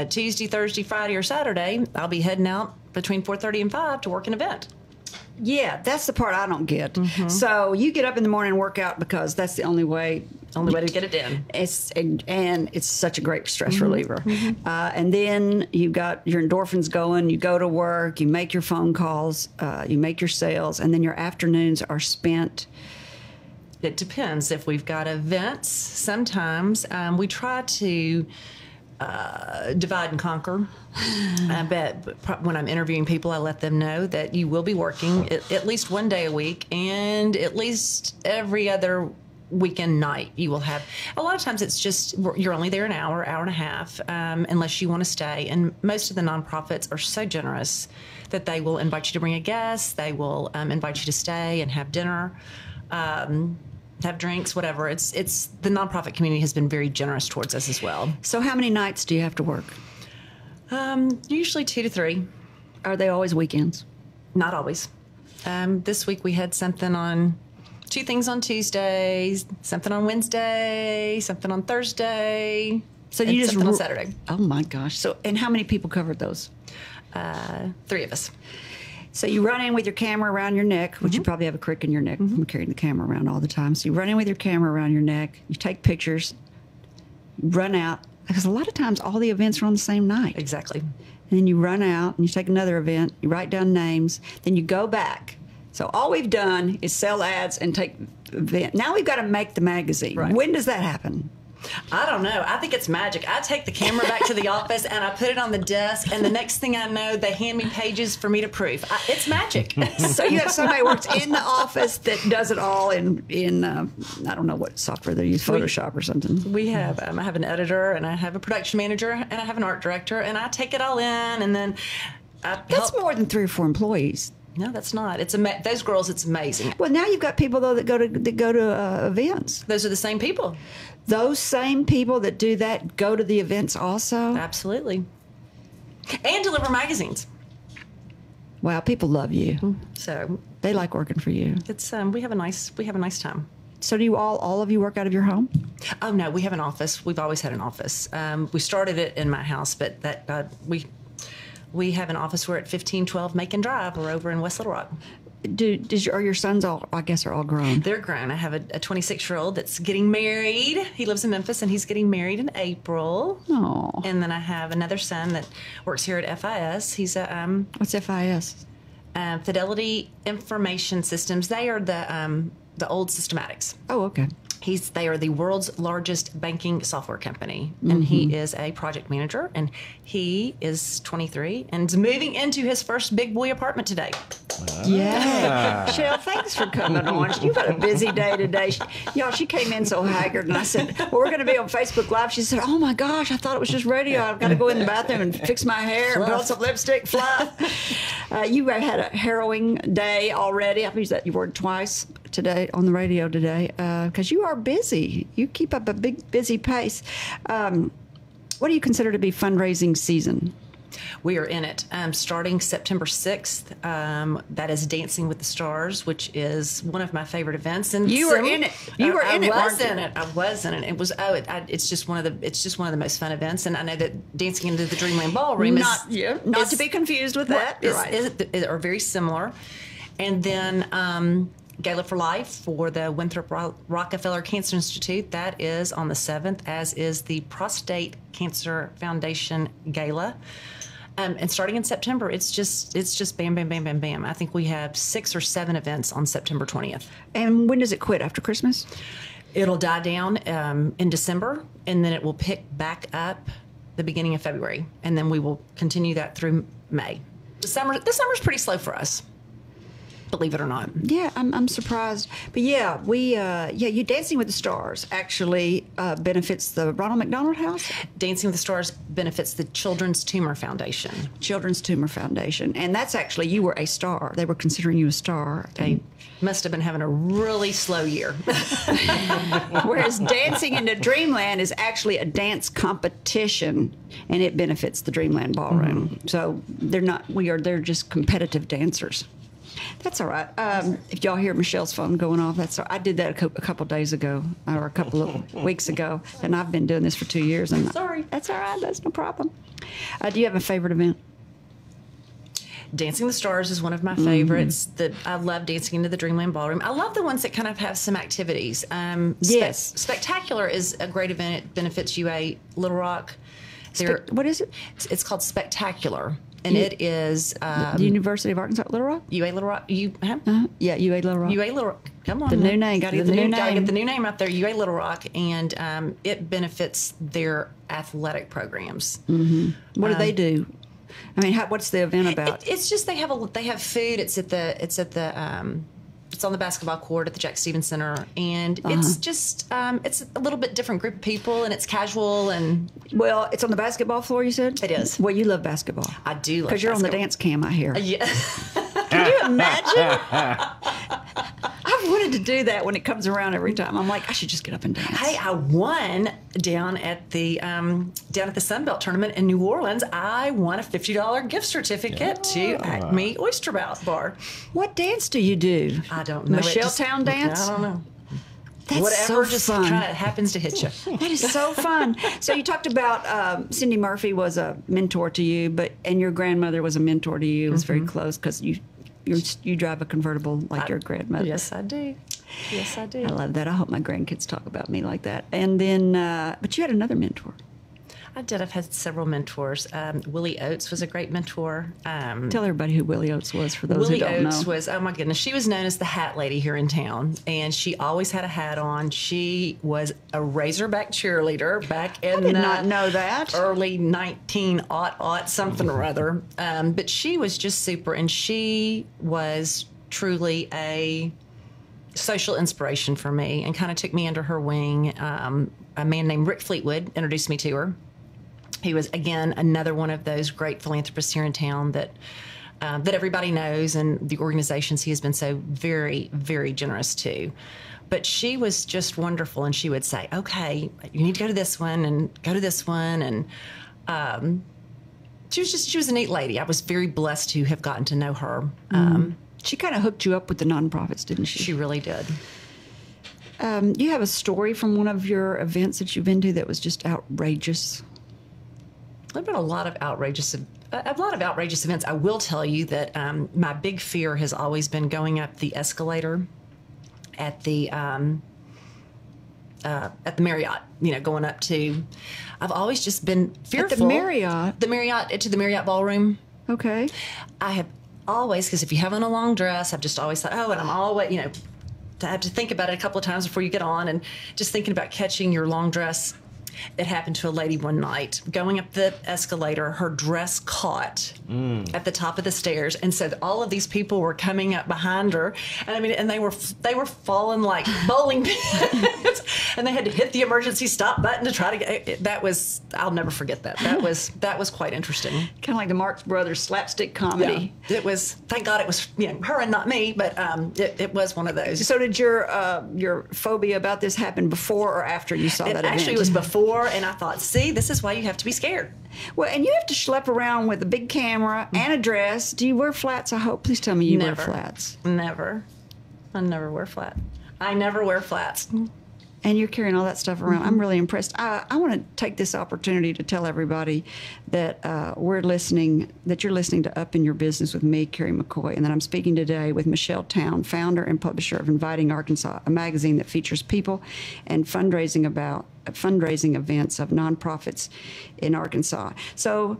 Tuesday, Thursday, Friday, or Saturday, I'll be heading out between 4:30 and 5 to work an event. Yeah, that's the part I don't get. Mm-hmm. So you get up in the morning and work out because that's the only way to get it done. It's such a great stress reliever. Mm-hmm. And then you've got your endorphins going. You go to work. You make your phone calls. You make your sales, and then your afternoons are spent. It depends. If we've got events, sometimes we try to divide and conquer. I bet when I'm interviewing people, I let them know that you will be working at least one day a week, and at least every other weekend night you will have. A lot of times it's just you're only there an hour and a half, unless you want to stay. And most of the nonprofits are so generous that they will invite you to bring a guest. They will invite you to stay and have dinner. Have drinks, whatever. It's the nonprofit community has been very generous towards us as well. So how many nights do you have to work? Usually 2 to 3. Are they always weekends? Not always. This week we had two things on Tuesdays, something on Wednesday, something on Thursday, so you just something on Saturday. Oh my gosh. So, and how many people covered those? 3 of us. So you run in with your camera around your neck, which you probably have a crick in your neck from carrying the camera around all the time. So you run in with your camera around your neck, you take pictures, run out, because a lot of times all the events are on the same night. Exactly. And then you run out and you take another event, you write down names, then you go back. So all we've done is sell ads and take event. Now we've got to make the magazine. Right. When does that happen? I don't know. I think it's magic. I take the camera back to the office and I put it on the desk, and the next thing I know, they hand me pages for me to proof. It's magic. So you have somebody who works in the office that does it all in I don't know what software they use, Photoshop or something. We have, I have an editor, and I have a production manager, and I have an art director, and I take it all in, and then That's more than 3 or 4 employees. No, that's not. It's those girls. It's amazing. Well, now you've got people though that go to events. Those are the same people. Those same people that do that go to the events also. Absolutely. And deliver magazines. Wow, people love you. So they like working for you. It's we have a nice time. So do you all of you work out of your home? Oh no, we have an office. We've always had an office. We started it in my house, but we have an office. We're at 1512 Macon Drive. We're over in West Little Rock. Are your sons all, I guess, are all grown? They're grown. I have a 26-year-old that's getting married. He lives in Memphis, and he's getting married in April. Oh. And then I have another son that works here at FIS. He's a What's FIS? Fidelity Information Systems. They are the old Systematics. Oh, okay. They are the world's largest banking software company, and he is a project manager, and he is 23 and is moving into his first big boy apartment today. Yeah. Michelle, thanks for coming on. You've had a busy day today. She came in so haggard, and I said, well, we're going to be on Facebook Live. She said, oh my gosh, I thought it was just radio. I've got to go in the bathroom and fix my hair and put on some lipstick, fluff. You had a harrowing day already. I've used that word twice today on the radio today because you are busy. You keep up a big, busy pace. What do you consider to be fundraising season? We are in it. Starting September 6th, that is Dancing with the Stars, which is one of my favorite events. And you were in it. You were in it. I was in it. I was in it. It was it's just one of the most fun events. And I know that Dancing into the Dreamland Ballroom not to be confused with that. Are very similar. And then Gala for Life for the Winthrop Rockefeller Cancer Institute. That is on the 7th, as is the Prostate Cancer Foundation Gala. And starting in September, it's just bam, bam, bam, bam, bam. I think we have 6 or 7 events on September 20th. And when does it quit? After Christmas? It'll die down in December, and then it will pick back up the beginning of February, and then we will continue that through May. The summer's pretty slow for us, believe it or not. Yeah, I'm surprised. But yeah, you Dancing with the Stars actually benefits the Ronald McDonald House. Dancing with the Stars benefits the Children's Tumor Foundation. Children's Tumor Foundation. And that's actually, you were a star. They were considering you a star. They must have been having a really slow year. Whereas Dancing into Dreamland is actually a dance competition, and it benefits the Dreamland Ballroom. So they're just competitive dancers. That's all right. If y'all hear Michelle's phone going off, I did that a couple days ago, or a couple of weeks ago, and I've been doing this for 2 years. And sorry. That's all right. That's no problem. Do you have a favorite event? Dancing with the Stars is one of my favorites. I love Dancing into the Dreamland Ballroom. I love the ones that kind of have some activities. Yes. Spectacular is a great event. It benefits UA Little Rock. What is it? It's called Spectacular. And it is the University of Arkansas Little Rock. UA Little Rock. Yeah, UA Little Rock. UA Little Rock. Come on. The new name. Got to get the new name. Got to get the new name out there. UA Little Rock, and it benefits their athletic programs. Mm-hmm. What do they do? I mean, what's the event about? It's just they have food. It's on the basketball court at the Jack Stevens Center, and it's just it's a little bit different group of people, and it's casual. And well, it's on the basketball floor. You said it is. Well, you love basketball. I do love because you're on the dance cam. I hear. Yeah. Can you imagine? I've wanted to do that when it comes around every time. I'm like, I should just get up and dance. Hey, I won down at the Sunbelt tournament in New Orleans. I won a $50 gift certificate to Acme Oyster Bar. What dance do you do? I don't know. Michele Towne dance? I don't know. That's whatever so just fun. kind of happens to hit you. That is so fun. So you talked about Cindy Murphy was a mentor to you, and your grandmother was a mentor to you. It was very close because you drive a convertible like your grandmother. Yes, I do. Yes, I do. I love that. I hope my grandkids talk about me like that. And then, but you had another mentor. I did. I've had several mentors. Willie Oates was a great mentor. Tell everybody who Willie Oates was for those who don't know. Willie Oates was, oh my goodness, she was known as the hat lady here in town, and she always had a hat on. She was a Razorback cheerleader back in I did not know that. Early 1900 something or other. But she was just super, and she was truly a social inspiration for me and kind of took me under her wing. A man named Rick Fleetwood introduced me to her. He was, again, another one of those great philanthropists here in town that everybody knows, and the organizations he has been so very, very generous to. But she was just wonderful, and she would say, okay, you need to go to this one and go to this one. And she was a neat lady. I was very blessed to have gotten to know her. She kind of hooked you up with the nonprofits, didn't she? She really did. You have a story from one of your events that you've been to that was just outrageous. There've been a lot of outrageous events. I will tell you that my big fear has always been going up the escalator at the Marriott. Going up to. I've always just been fearful. At the Marriott. The Marriott ballroom. Okay. I have always, because if you have on a long dress, I've just always thought, and I'm always, to have to think about it a couple of times before you get on, and just thinking about catching your long dress. It happened to a lady one night going up the escalator. Her dress caught at the top of the stairs, and so all of these people were coming up behind her, and they were falling like bowling pins, and they had to hit the emergency stop button to try to get. I'll never forget that. That was quite interesting. Kind of like the Marx Brothers slapstick comedy. Yeah, it was. Thank God it was her and not me, but it was one of those. So did your phobia about this happen before or after you saw that event? Actually, it was before. And I thought, see, this is why you have to be scared. Well, and you have to schlep around with a big camera and a dress. Do you wear flats, I hope? Please tell me you wear flats. Never. I never wear flats. I never wear flats. And you're carrying all that stuff around. I'm really impressed. I want to take this opportunity to tell everybody that you're listening to Up in Your Business with me, Kerry McCoy, and that I'm speaking today with Michele Towne, founder and publisher of Inviting Arkansas, a magazine that features people and fundraising events of nonprofits in Arkansas. So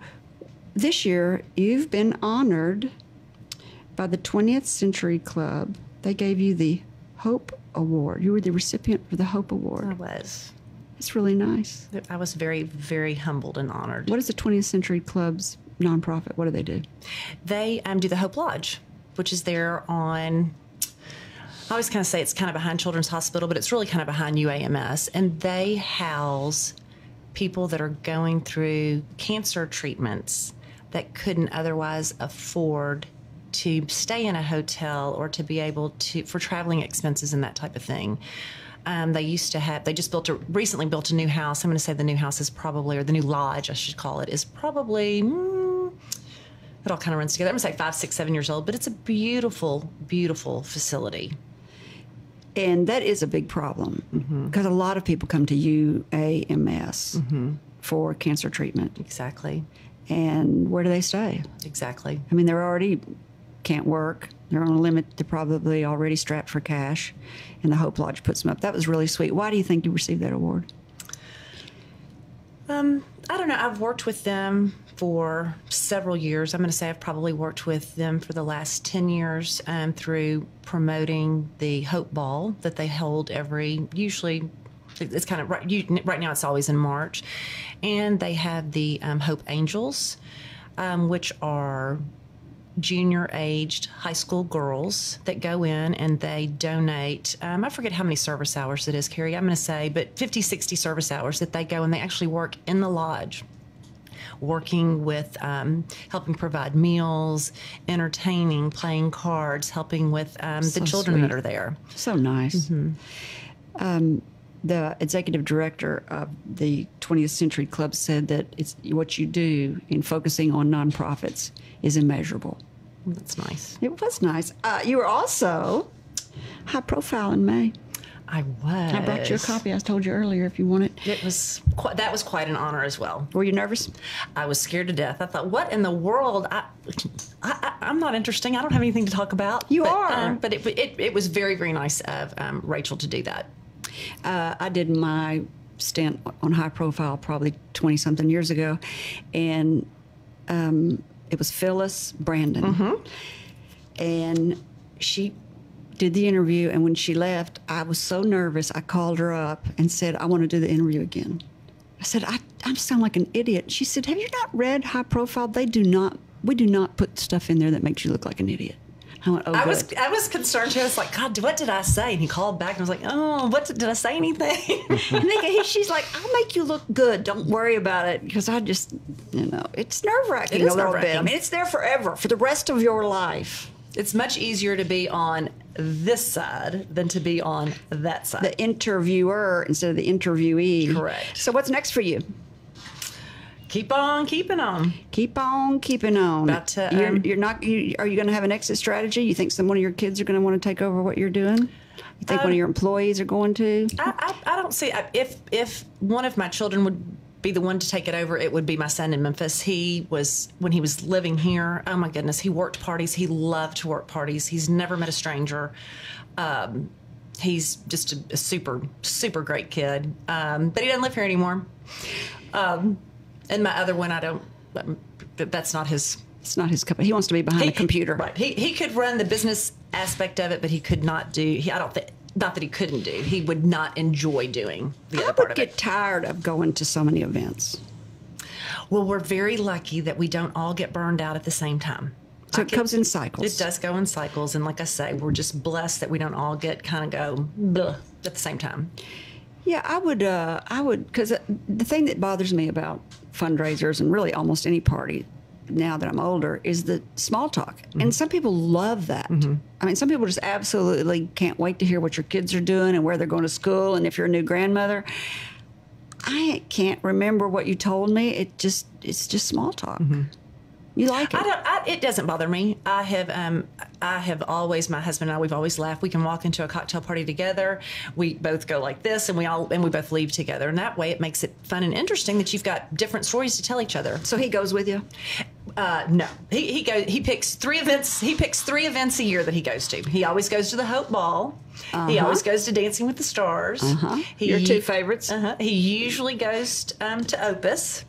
this year, you've been honored by the 20th Century Club. They gave you the Hope Award. You were the recipient for the Hope Award. I was. It's really nice. I was very, very humbled and honored. What is the 20th Century Club's nonprofit? What do they do? They do the Hope Lodge, which is there on, I always kind of say it's kind of behind Children's Hospital, but it's really kind of behind UAMS. And they house people that are going through cancer treatments that couldn't otherwise afford to stay in a hotel or to be able to, for traveling expenses and that type of thing. They just recently built a new house. I'm going to say the new house is probably, or the new lodge, I should call it, is probably, it all kind of runs together. I'm going to say 5, 6, 7 years old, but it's a beautiful, beautiful facility. And that is a big problem because a lot of people come to UAMS for cancer treatment. Exactly. And where do they stay? Exactly. I mean, they're already can't work. They're on a limit. They're probably already strapped for cash. And the Hope Lodge puts them up. That was really sweet. Why do you think you received that award? I don't know. I've worked with them for several years. I'm going to say I've probably worked with them for the last 10 years through promoting the Hope Ball that they hold usually it's kind of right now it's always in March. And they have the Hope Angels, which are junior-aged high school girls that go in and they donate, I forget how many service hours it is, Kerry, I'm going to say, but 50, 60 service hours that they go and they actually work in the lodge, working with helping provide meals, entertaining, playing cards, helping with the children that are there. So nice. The executive director of the 20th Century Club said that it's what you do in focusing on nonprofits is immeasurable. That's nice. It was nice. You were also high profile in May. I was. I brought you a copy. I told you earlier if you want it. That was quite an honor as well. Were you nervous? I was scared to death. I thought, what in the world? I'm not interesting. I don't have anything to talk about. You are. But it was very, very nice of Rachel to do that. I did my stint on high profile probably 20-something years ago, and it was Phyllis Brandon. And she did the interview, and when she left, I was so nervous, I called her up and said, I want to do the interview again. I said, I sound like an idiot. She said, have you not read high profile? We do not put stuff in there that makes you look like an idiot. I went, I was concerned too. I was like, God, what did I say? And he called back and was like, oh, did I say anything? And she's like, I'll make you look good. Don't worry about it. Because I just, it's nerve-wracking a little bit. I mean, it's there forever, for the rest of your life. It's much easier to be on this side than to be on that side. The interviewer instead of the interviewee. Correct. So what's next for you? Keep on keeping on. Keep on keeping on. About to, are you going to have an exit strategy? You think one of your kids are going to want to take over what you're doing? You think one of your employees are going to? I don't see, if one of my children would be the one to take it over, it would be my son in Memphis. When he was living here, oh my goodness, he worked parties. He loved to work parties. He's never met a stranger. He's just a super, super great kid. But he doesn't live here anymore. And my other one, that's not his. It's not his cup. He wants to be behind a computer. Right. He could run the business aspect of it, but he could not do, not that he couldn't do, he would not enjoy doing the other part of it. I would get tired of going to so many events. Well, we're very lucky that we don't all get burned out at the same time. So it comes in cycles. It does go in cycles. And like I say, we're just blessed that we don't all get kind of go bleh at the same time. Yeah, I would, because the thing that bothers me about fundraisers and really almost any party now that I'm older is the small talk. Mm-hmm. And some people love that. Mm-hmm. I mean, some people just absolutely can't wait to hear what your kids are doing and where they're going to school and if you're a new grandmother. I can't remember what you told me. It's just small talk. Mm-hmm. You like it? It doesn't bother me. I have always, my husband and I, we've always laughed. We can walk into a cocktail party together. We both go like this, and we both leave together. And that way, it makes it fun and interesting that you've got different stories to tell each other. So he goes with you? No, he picks 3 events. He picks 3 events a year that he goes to. He always goes to the Hope Ball. Uh-huh. He always goes to Dancing with the Stars. Uh-huh. Your 2 favorites. Uh-huh. He usually goes to Opus.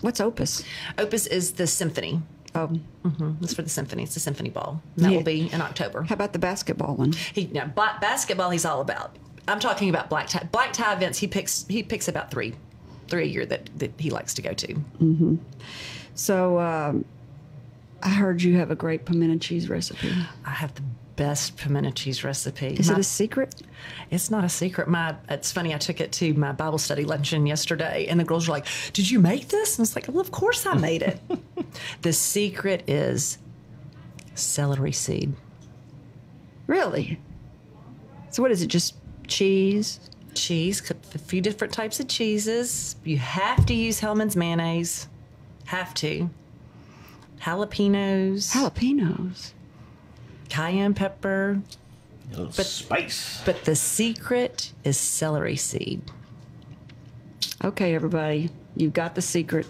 What's Opus? Opus is the symphony. Oh. Mm-hmm. It's for the symphony. It's the symphony ball. And that will be in October. How about the basketball one? Basketball he's all about. I'm talking about black tie. Black tie events, he picks about 3 a year that he likes to go to. Mm-hmm. So I heard you have a great pimento cheese recipe. I have the best pimento cheese recipe. Is it a secret? It's not a secret. It's funny, I took it to my Bible study luncheon yesterday, and the girls were like, "Did you make this?" And I was like, "Well, of course I made it." The secret is celery seed. Really? So what is it, just cheese? Cheese, a few different types of cheeses. You have to use Hellman's mayonnaise. Have to. Jalapenos. Cayenne pepper. Spice. But the secret is celery seed. Okay, everybody, you've got the secret.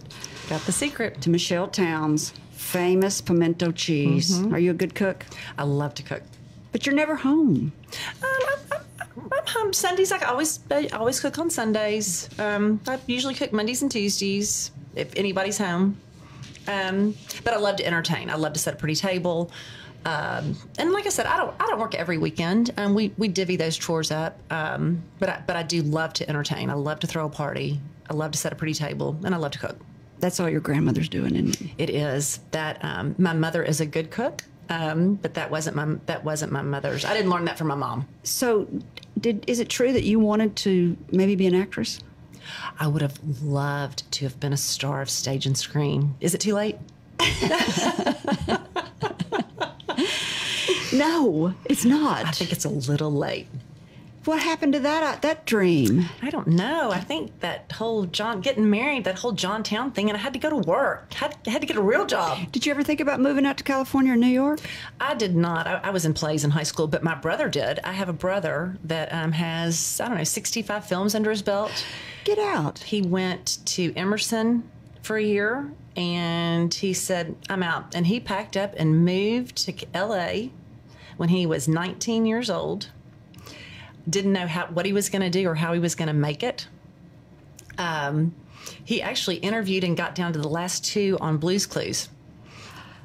Got the secret. To Michele Towne's famous pimento cheese. Mm-hmm. Are you a good cook? I love to cook. But you're never home. I'm home Sundays. I always cook on Sundays. I usually cook Mondays and Tuesdays if anybody's home. But I love to entertain. I love to set a pretty table. And like I said, I don't work every weekend. We divvy those chores up. But I do love to entertain. I love to throw a party. I love to set a pretty table, and I love to cook. That's all your grandmother's doing, isn't it? It is. That my mother is a good cook, but that wasn't my mother's. I didn't learn that from my mom. So, is it true that you wanted to maybe be an actress? I would have loved to have been a star of stage and screen. Is it too late? No, it's not. I think it's a little late. What happened to that dream? I don't know. I think that whole getting married, that whole John Town thing, and I had to go to work. Had to get a real job. Did you ever think about moving out to California or New York? I did not. I was in plays in high school, but my brother did. I have a brother that has, 65 films under his belt. Get out. He went to Emerson for a year, and he said, "I'm out." And he packed up and moved to L.A. when he was 19 years old. Didn't know what he was going to do or how he was going to make it. He actually interviewed and got down to the last 2 on Blue's Clues.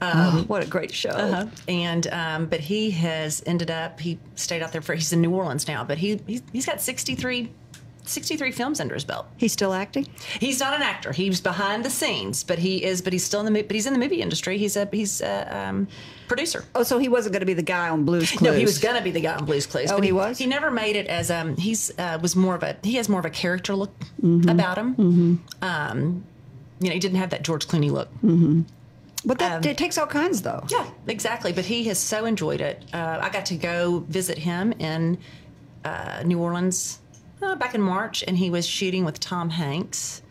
What a great show. Uh-huh. And but he has ended up, he stayed out there he's in New Orleans now, but he's got 63 films under his belt. He's still acting? He's not an actor. He's behind the scenes, but he's still in the movie industry. He's a producer. Oh, so he wasn't going to be the guy on Blue's Clues? No, he was going to be the guy on Blue's Clues. Oh, but he was? He never made it as he has more of a character look about him. Mm-hmm. He didn't have that George Clooney look. Mm-hmm. But it takes all kinds, though. Yeah, exactly. But he has so enjoyed it. I got to go visit him in New Orleans back in March, and he was shooting with Tom Hanks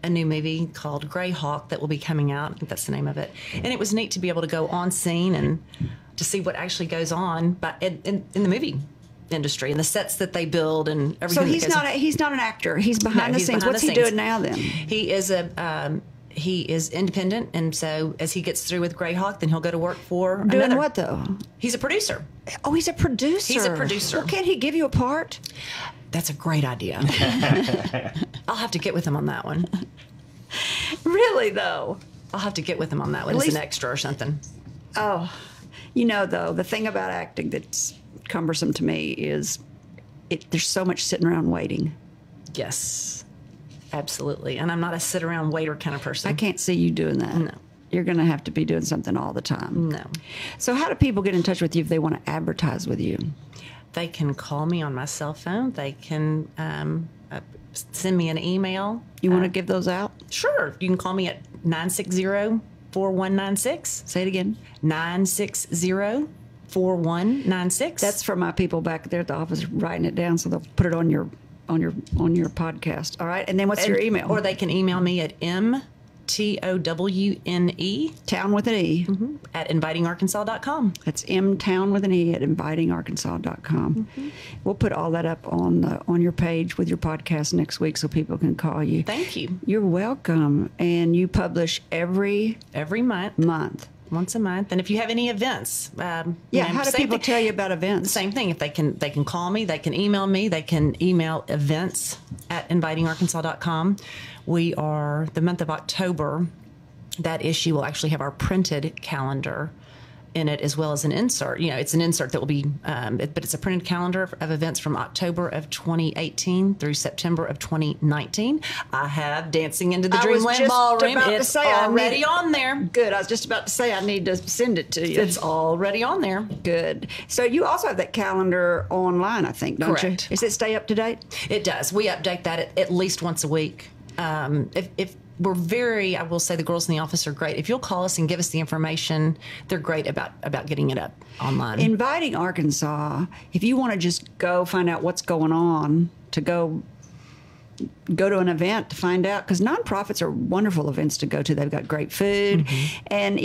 a new movie called Greyhawk that will be coming out. I think that's the name of it. And it was neat to be able to go on scene and to see what actually goes on in the movie industry and the sets that they build and everything. So he's not an actor. He's behind the scenes. What's he doing now then? He is independent, and so as he gets through with Greyhawk, then he'll go to work for doing another. What though? He's a producer. Oh, he's a producer. He's a producer. Well, can't he give you a part? That's a great idea. I'll have to get with him on that one. Really though? I'll have to get with him on that one as an extra or something. Oh, you know though, the thing about acting that's cumbersome to me is there's so much sitting around waiting. Yes, absolutely. And I'm not a sit around waiter kind of person. I can't see you doing that. No. You're going to have to be doing something all the time. No. So how do people get in touch with you if they want to advertise with you? They can call me on my cell phone. They can send me an email. You want to give those out? Sure. You can call me at 960-4196. Say it again. 960-4196. That's for my people back there at the office writing it down, so they'll put it on your podcast. All right. And then what's your email? Or they can email me at MTOWNE Town with an E. Mm-hmm. At invitingarkansas.com. That's mtown with an E at invitingarkansas.com. Mm-hmm. We'll put all that up on your page with your podcast next week so people can call you. Thank you. You're welcome. And you publish every month. Once a month. And if you have any events, how do people tell you about events? Same thing. If they can call me, they can email me, they can email events at invitingarkansas.com. We are, the month of October, that issue will actually have our printed calendar in it, as well as an insert. You know, it's an insert that will be, but it's a printed calendar of events from October of 2018 through September of 2019. I have Dancing into the Dreamland Ballroom. It's already on there. Good. I was just about to say I need to send it to you. It's already on there. Good. So you also have that calendar online, I think, don't you? Correct. Does it stay up to date? It does. We update that at least once a week. If we're I will say the girls in the office are great. If you'll call us and give us the information, they're great about getting it up online. Inviting Arkansas, if you want to just go find out what's going on, to go to an event to find out, because nonprofits are wonderful events to go to. They've got great food. Mm-hmm. And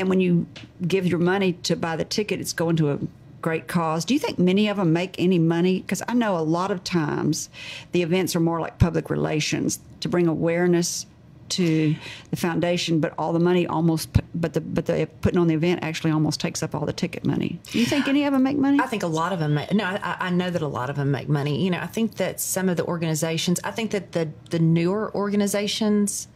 when you give your money to buy the ticket, it's going to a great cause. Do you think many of them make any money? Because I know a lot of times the events are more like public relations to bring awareness to the foundation, but all the money but the putting on the event actually almost takes up all the ticket money. Do you think any of them make money? I think a lot of them I know that a lot of them make money. You know, I think that some of the organizations, I think that the newer organizations,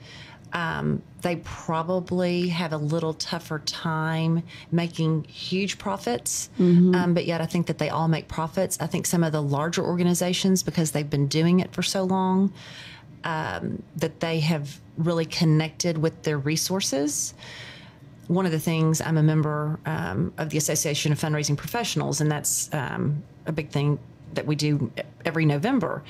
they probably have a little tougher time making huge profits, but yet I think that they all make profits. I think some of the larger organizations, because they've been doing it for so long, that they have really connected with their resources. One of the things, I'm a member of the Association of Fundraising Professionals, and that's a big thing that we do every November.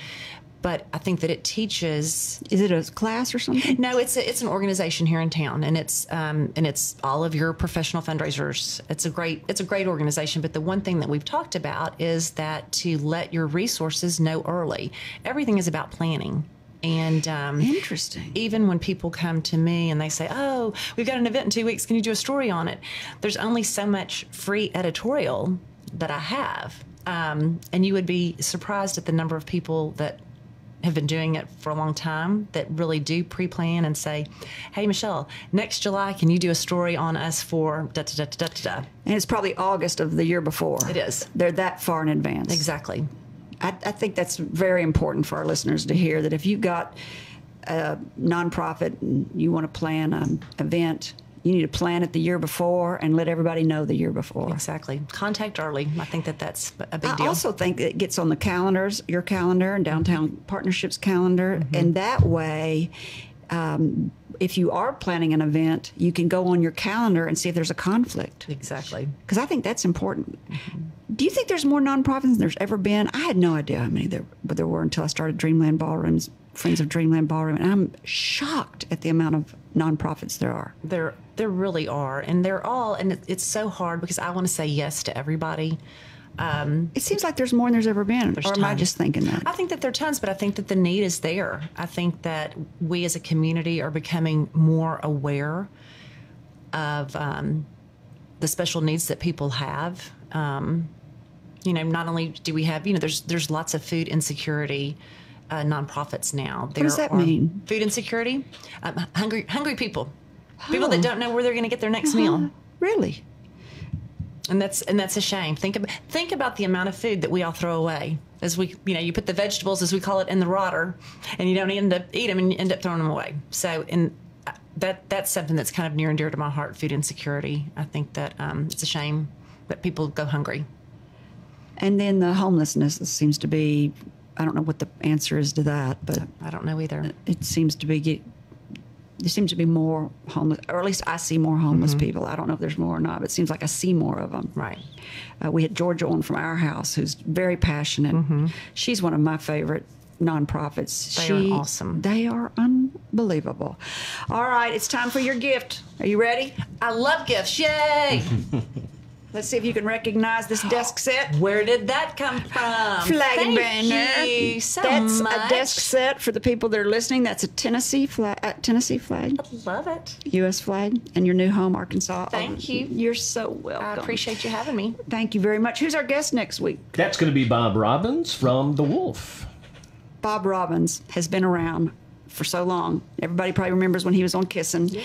But I think that it teaches. Is it a class or something? No, it's an organization here in town, and it's all of your professional fundraisers. It's a great organization. But the one thing that we've talked about is that to let your resources know early. Everything is about planning. And interesting. Even when people come to me and they say, "Oh, we've got an event in 2 weeks. Can you do a story on it?" There's only so much free editorial that I have, and you would be surprised at the number of people that have been doing it for a long time that really do pre-plan and say, "Hey, Michelle, next July, can you do a story on us for da da da da da da?" And it's probably August of the year before. It is. They're that far in advance. Exactly. I think that's very important for our listeners to hear, that if you've got a nonprofit and you want to plan an event, you need to plan it the year before and let everybody know the year before. Exactly. Contact early. I think that's a big deal. I also think it gets on the calendars, your calendar and Downtown Partnerships calendar, and that way, if you are planning an event, you can go on your calendar and see if there's a conflict. Exactly. Because I think that's important. Do you think there's more nonprofits than there's ever been? I had no idea how many there were until I started Dreamland Ballrooms, Friends of Dreamland Ballroom, and I'm shocked at the amount of nonprofits there are. There really are, and they're all, and it's so hard because I want to say yes to everybody. It seems like there's more than there's ever been, or am I just thinking that? I think that there are tons, but I think that the need is there. I think that we as a community are becoming more aware of the special needs that people have. not only do we have, there's lots of food insecurity nonprofits now. What does that mean? Food insecurity? Hungry people. People that don't know where they're going to get their next meal. Really? And that's a shame. Think about the amount of food that we all throw away. As you put the vegetables, as we call it, in the rotter, and you don't end up eating them, and you end up throwing them away. So, that's something that's kind of near and dear to my heart. Food insecurity. I think that it's a shame that people go hungry. And then the homelessness seems to be. I don't know what the answer is to that, but I don't know either. It seems to be. There seems to be more homeless, or at least I see more homeless people. I don't know if there's more or not, but it seems like I see more of them. Right. We had Georgia on from our house, who's very passionate. She's one of my favorite nonprofits. They are awesome. They are unbelievable. All right, it's time for your gift. Are you ready? I love gifts. Yay! Let's see if you can recognize this desk set. Where did that come from? Flag and banner. Thank you so That's much. a desk set for the people that are listening. That's a Tennessee flag. I love it. U.S. flag, and your new home, Arkansas. Thank you. You're so welcome. I appreciate you having me. Thank you very much. Who's our guest next week? That's going to be Bob Robbins from The Wolf. Bob Robbins has been around for so long. Everybody probably remembers when he was on Kissin'. Yep.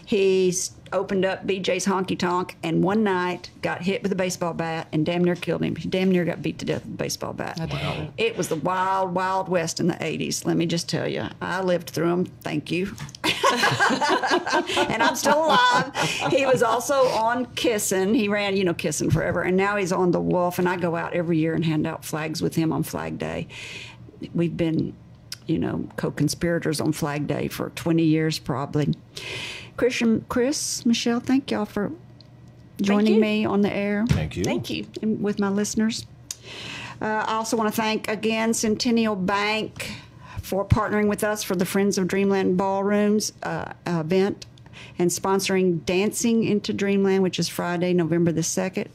He's opened up BJ's Honky Tonk, and one night got hit with a baseball bat and damn near killed him. He damn near got beat to death with a baseball bat. Wow. It was the wild, wild west in the 80s. Let me just tell you. I lived through them. Thank you. And I'm still alive. He was also on Kissin'. He ran, Kissin' forever. And now he's on The Wolf, and I go out every year and hand out flags with him on Flag Day. We've been co-conspirators on Flag Day for 20 years probably. Chris, Michelle, thank y'all for joining me on the air. Thank you. Thank you. And with my listeners. I also want to thank again Centennial Bank for partnering with us for the Friends of Dreamland Ballrooms event and sponsoring Dancing into Dreamland, which is Friday, November the 2nd.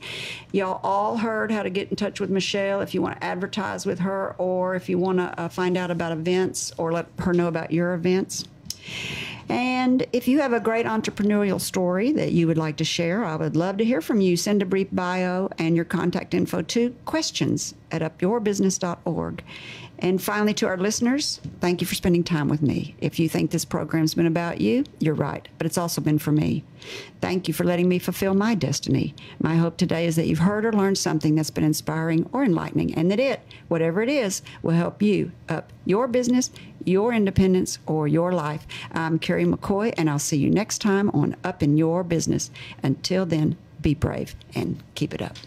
Y'all all heard how to get in touch with Michelle if you want to advertise with her, or if you want to find out about events or let her know about your events. And if you have a great entrepreneurial story that you would like to share, I would love to hear from you. Send a brief bio and your contact info to questions@upyourbusiness.org. And finally, to our listeners, thank you for spending time with me. If you think this program's been about you, you're right, but it's also been for me. Thank you for letting me fulfill my destiny. My hope today is that you've heard or learned something that's been inspiring or enlightening, and that it, whatever it is, will help you up your business, your independence, or your life. I'm Kerry McCoy, and I'll see you next time on Up in Your Business. Until then, be brave and keep it up.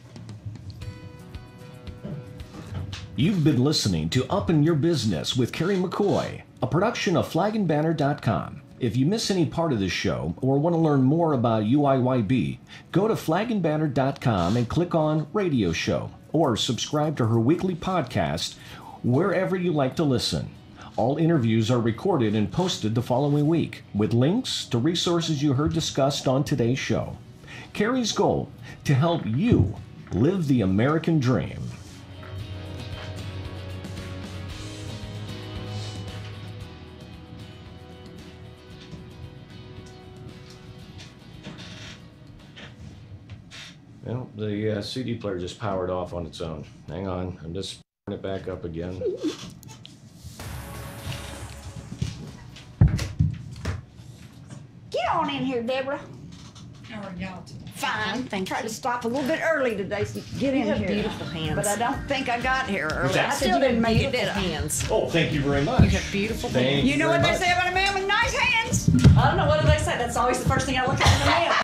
You've been listening to Up in Your Business with Kerry McCoy, a production of flagandbanner.com. If you miss any part of this show or want to learn more about UIYB, go to flagandbanner.com and click on Radio Show, or subscribe to her weekly podcast wherever you like to listen. All interviews are recorded and posted the following week, with links to resources you heard discussed on today's show. Kerry's goal, to help you live the American dream. Well, the CD player just powered off on its own. Hang on, I'm just putting it back up again. Get on in here, Deborah. How are y'all today? Fine. Thank Tried you. to stop a little bit early today, so get in You have here. beautiful hands. But I don't think I got here early. that? I still didn't make it, did I? Hands. Oh, thank you very much. You have beautiful Thank hands. You know very what they much. say about a man with nice hands? I don't know, what do they say? That's always the first thing I look at in the mail.